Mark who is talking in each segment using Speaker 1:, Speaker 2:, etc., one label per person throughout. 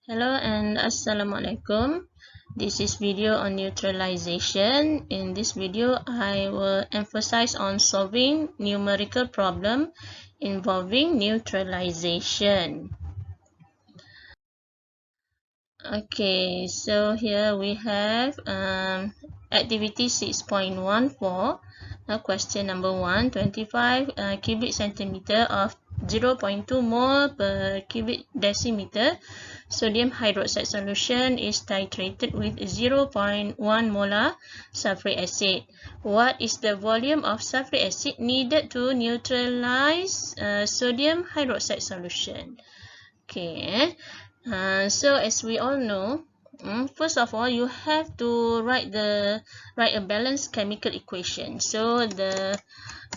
Speaker 1: Hello and Assalamualaikum. This is video on neutralization. In this video, I will emphasize on solving numerical problem involving neutralization. Okay, so here we have activity 6.14. Question number 1, 25 cubic centimeter of 0.2 mole per cubic decimeter sodium hydroxide solution is titrated with 0.1 molar sulfuric acid. What is the volume of sulfuric acid needed to neutralize sodium hydroxide solution? Okay. So as we all know, first of all, you have to write a balanced chemical equation. So the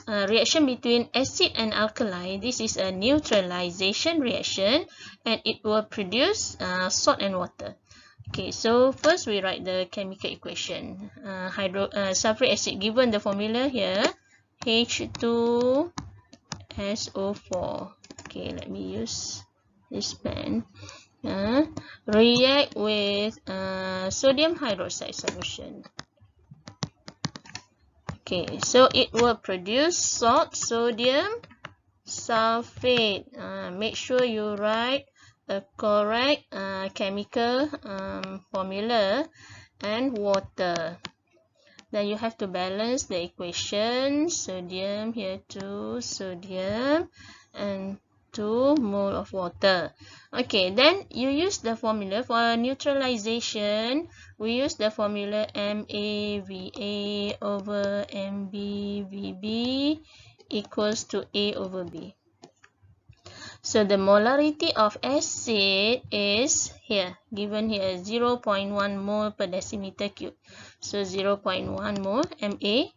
Speaker 1: reaction between acid and alkali, this is a neutralization reaction, and it will produce salt and water. Okay, so first we write the chemical equation. Sulfuric acid, given the formula here, H2SO4. Okay, let me use this pen. React with sodium hydroxide solution. Okay, so it will produce salt, sodium sulfate. Make sure you write a correct chemical formula and water. Then you have to balance the equation. Sodium here 2 sodium and 2 mole of water. Okay, then you use the formula for neutralization. We use the formula MAVA over MBVB equals to A over B. So the molarity of acid is here, given here 0.1 mole per decimeter cube. So 0.1 mole MA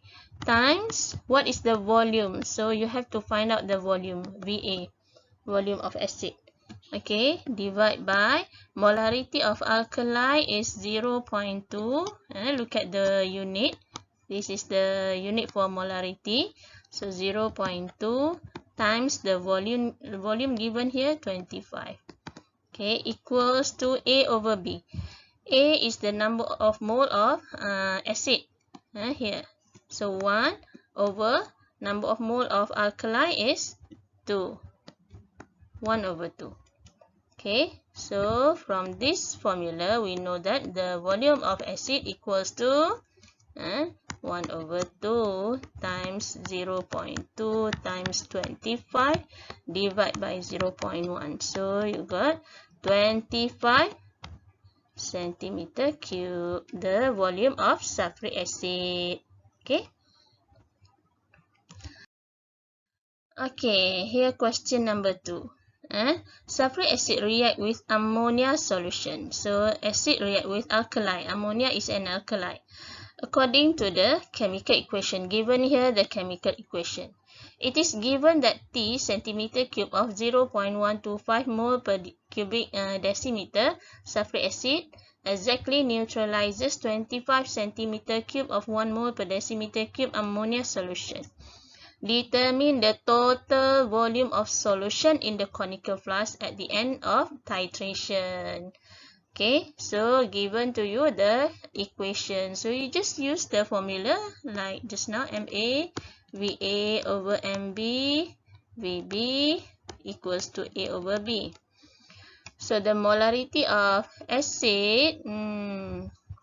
Speaker 1: times what is the volume? So you have to find out the volume VA, volume of acid. Okay, divide by molarity of alkali is 0.2. Look at the unit. This is the unit for molarity. So 0.2 times the volume given here 25. Okay, equals to A over B. A is the number of mole of acid here. So 1 over number of mole of alkali is 2. 1 over 2. Okay, so from this formula, we know that the volume of acid equals to 1 over 2 times 0.2 times 25 divided by 0.1. So you got 25 centimeter cube, the volume of sulfuric acid. Okay. Okay, here question number 2. Sulfuric acid react with ammonia solution. So acid react with alkali. Ammonia is an alkali. According to the chemical equation, given here the chemical equation, it is given that T centimeter cube of 0.125 mole per cubic decimeter sulfuric acid exactly neutralizes 25 centimeter cube of 1 mole per decimeter cube ammonia solution. Determine the total volume of solution in the conical flask at the end of titration. Okay, so given to you the equation. So you just use the formula like just now, MA VA over MB VB equals to A over B. So the molarity of acid,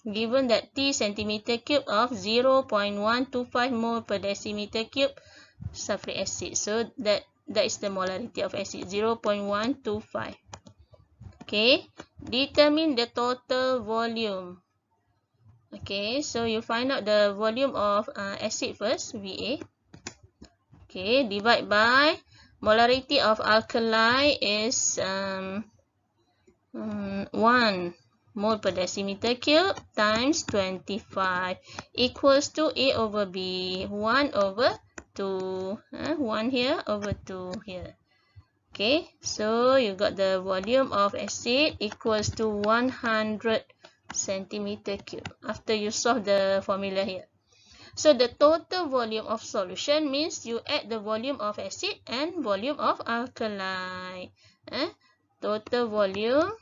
Speaker 1: given that T centimeter cube of 0.125 mole per decimeter cube sulfuric acid. So that is the molarity of acid, 0.125. Okay, determine the total volume. Okay, so you find out the volume of acid first, VA. Okay, divide by molarity of alkali is 1 mole per decimeter cube times 25 equals to A over B, 1 over 2. 1 here over 2 here. Okay, so you got the volume of acid equals to 100 centimeter cube after you solve the formula here. So the total volume of solution means you add the volume of acid and volume of alkali. Total volume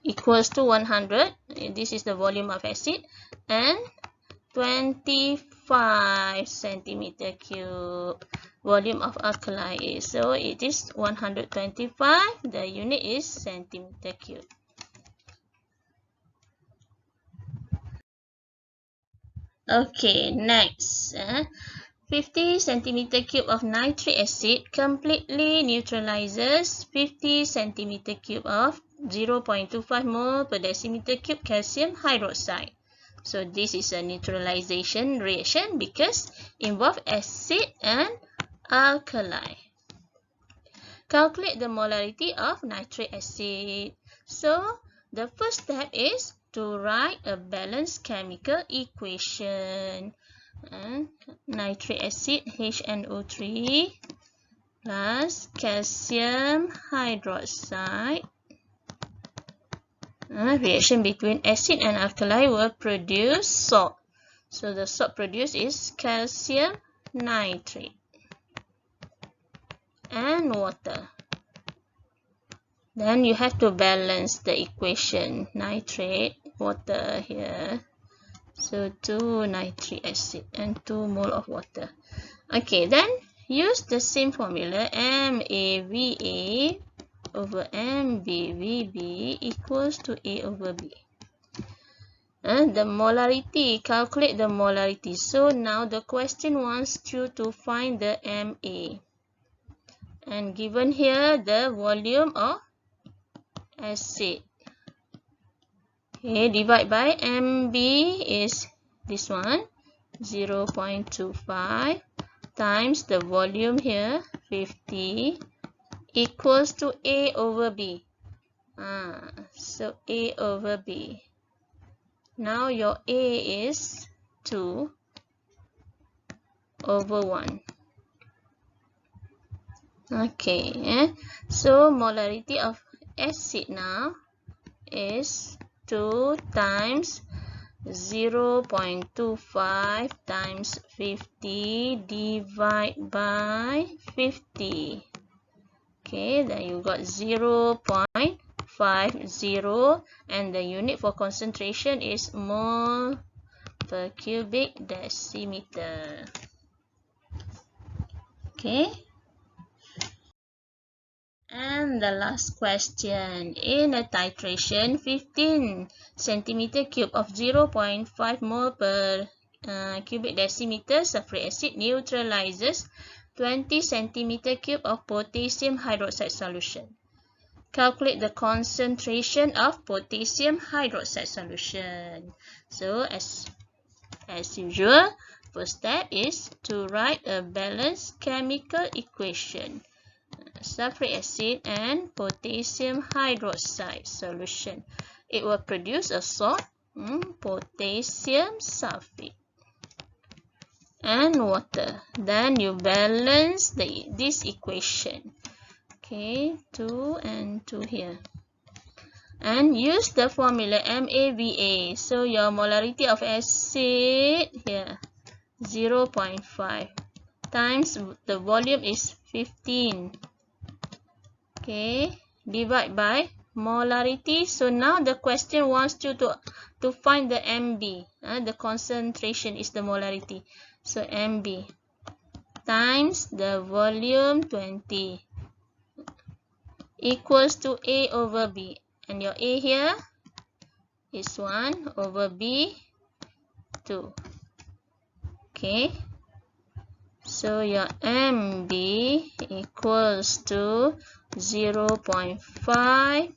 Speaker 1: equals to 100. This is the volume of acid, and 25 centimeter cube volume of alkali is. So it is 125. The unit is centimeter cube. Okay, next. 50 centimeter cube of nitric acid completely neutralizes 50 centimeter cube of 0.25 mole per decimeter cube calcium hydroxide. So this is a neutralization reaction because involve acid and alkali. Calculate the molarity of nitric acid. So the first step is to write a balanced chemical equation. Nitric acid HNO3 plus calcium hydroxide. Reaction between acid and alkali will produce salt. So the salt produced is calcium nitrate and water. Then you have to balance the equation. Nitrate, water here. So 2 nitric acid and 2 mole of water. Okay, then use the same formula. MAVA over MBVB equals to A over B. The molarity, calculate the molarity. So now the question wants you to find the MA. And given here the volume of acid. Okay, divide by MB is this one, 0.25 times the volume here, 50, equals to A over B. So A over B. Now your A is 2 over 1. Okay, so molarity of acid now is 2 times 0.25 times 50 divided by 50. Okay, then you got 0.50, and the unit for concentration is mole per cubic decimeter. Okay. And the last question. In a titration, 15 centimeter cube of 0.5 mole per cubic decimeter sulfuric acid neutralizes 20 centimeter cube of potassium hydroxide solution. Calculate the concentration of potassium hydroxide solution. So as usual, first step is to write a balanced chemical equation. Sulfuric acid and potassium hydroxide solution. It will produce a salt, potassium sulfate, and water. Then you balance this equation. Okay, 2 and 2 here. And use the formula MAVA. So your molarity of acid here, 0.5 times the volume is 15. Okay, divide by molarity. So now the question wants you to find the MB. The concentration is the molarity. So MB times the volume 20 equals to A over B. And your A here is 1 over B 2. Okay. So your MB equals to 0.5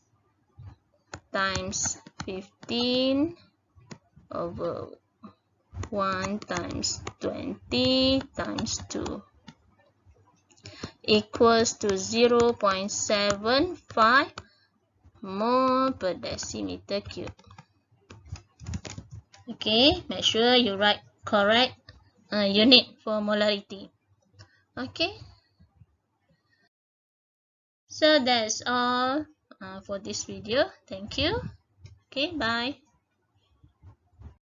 Speaker 1: times 15 over 1 times 20 times 2 equals to 0.75 mole per decimeter cube. Okay, make sure you write correct unit for molarity. Okay, so that's all for this video. Thank you. Okay, bye.